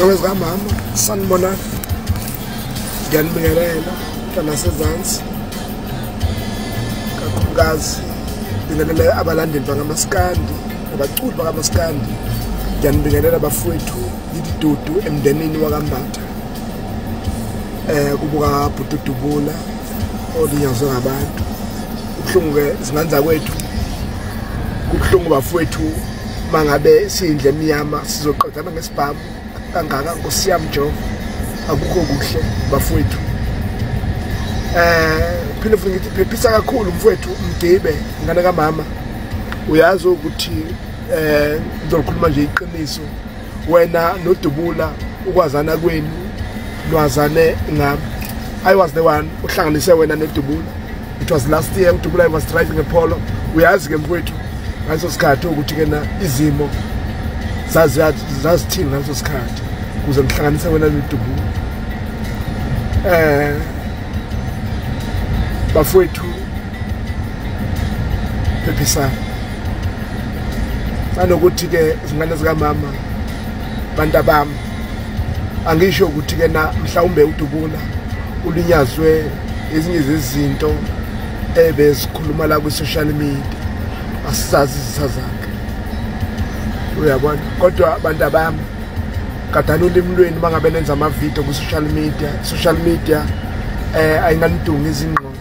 Showes kamama sanibona ngiyanibingelela nasezantsi kakhulukazi bingelela abalandeli bakaMaskandi abaculi bakaMaskandi ngiyanibingelela bafowethu ididudu emndenini wakambatha kubuka Bhutudubula olinyazwe ngabantu kubuhlungu ke izinganza kwethu kubuhlungu bafowethu mangabe sindle emnyama sizoqedana ngesibhamu kangaka ngosiyamjo akukho kuhle bafowethu phela futhi ngithi phephisa kakhulu mfowethu Mdibe ngane kamama uyazi ukuthi ngizokhuluma nje iqiniso wena noDubula ukwazana kwenu lwazane ngami I was the one uhlanganise wena noDubula. It was last year uDubula was driving a Polo uyazi ke mfowethu ngaso sikhathi ukuthi ke na izimo zazithini ngaso sikhathi kuze ngihlanganise wena noDubula bafowethu phephisa sanokuthi ke izingane zikamama bantu bami angisho ukuthi ke na mhlawumbe uDubula ulinyazwe ezinye zezinto ebesikhuluma la ku social media asisazi isizazakhe uyabona kodwa abantu bami kadala ulimi lweni mangabe lenza ama video ku social media ayinganidunga izingqondo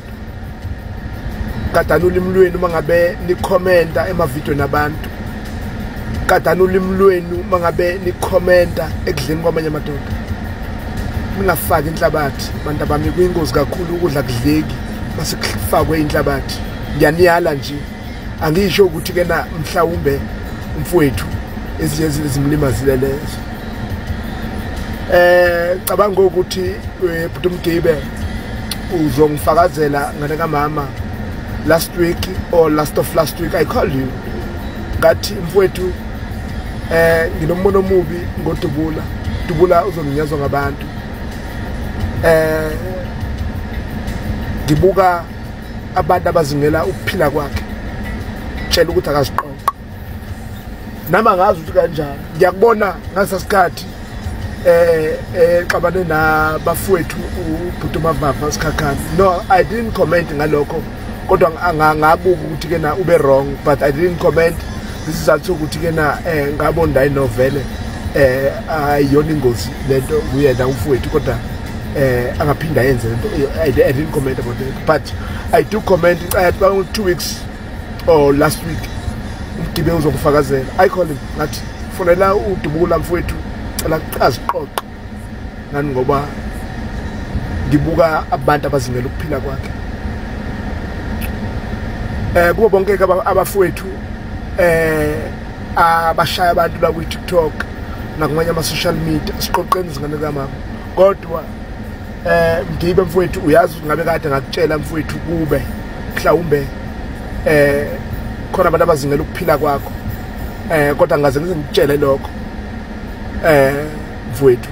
kadala ulimi lweni mangabe ni commenta ema video nabantu kadala ulimi lwenu mangabe ni commenta ekudleni kwamanye amadoda ningafaki inhlabathi abantu bami kuyingozi kakhulu ukudla kudleki masikufakwe inhlabathi ngiyaniyala nje angisho ukuthi ke na mhlawumbe umfowethu ezinye izimlimazile lezo cabanga ukuthi Bhuti Mdibe uzongifakazela ngane kamama last week or last week I called you ngathi mfowethu nginombono omubi ngoDubula Dubula uzonginyazwa ngabantu ngibuka abantu abazingela ukuphila kwakhe tshela ukuthi akaziqoqe nama ngazi ukuthi kanjani ngiyakubona ngasasikhathi xabane nabafowethu uBhuti Mavava Sikhakhane no I didn't comment ngalokho kodwa ngabuka ukuthi ke na ube wrong but I didn't comment this is also ukuthi ke na ngabona inovele ayiyona ingozi lento kuyena umfowethu kodwa angaphinda yenze lento I didn't comment about it but I do comment about 2 weeks or last week uMdibe uzongifakazela I call him ngathi fonela uDubula mfowethu cela aziqoqe ngani ngoba ngibuka abantu abazingela ukuphila kwakhe kubo bonke abafowethu abashaya abantu la ku TikTok nakumanye ama social media siqoqeni izingane kamama kodwa Mdibe mfowethu uyazi ngabe kade ngakutshela mfowethu kube mhlawumbe khona abantu abazingela ukuphila kwakho kodwa ngaze ngizitshele lokho mfowethu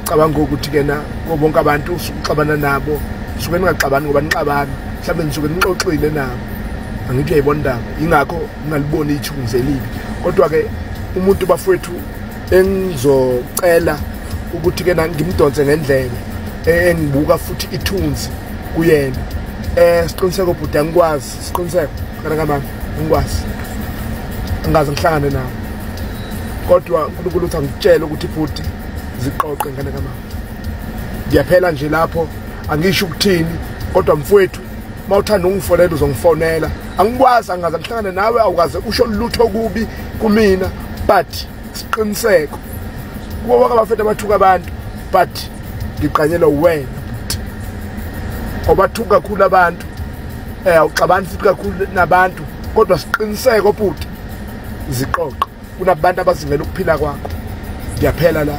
cabanga ukuthi ke na bonke abantu usuxabana nabo suke ningaxabani ngoba nixabana mhlawumbe nisuke nixoxile nabo angithi uyayibona indaba ingakho ngalibona ithunzi elibi kodwa ke umuntu bafowethu engizocela ukuthi ke na ngimdonse ngendlela engibuka futhi ithunzi kuyena siqiniseko bhuti angikwazi siqiniseko kana kamama ngikwazi angaze ngihlangane nawe kodwa uNkulunkulu uthi angitshela ukuthi bhuti ziqoqe ngane kamama ngiyaphela nje lapho angisho ukuthini kodwa mfowethu mawuthanda ungifonela uzongifonela angikwazi angaze ngihlangane nawe awukaze usho lutho kubi kumina but siqiniseko kuba bonke abafethu abathuka abantu but ngiqanyelwa wena bhuti obathuka kakhulu abantu awuxabani futhi kakhulu nabantu kodwa siqiniseko bhuti ziqoqe kunabantu abazingela ukuphila kwakho ngiyaphela la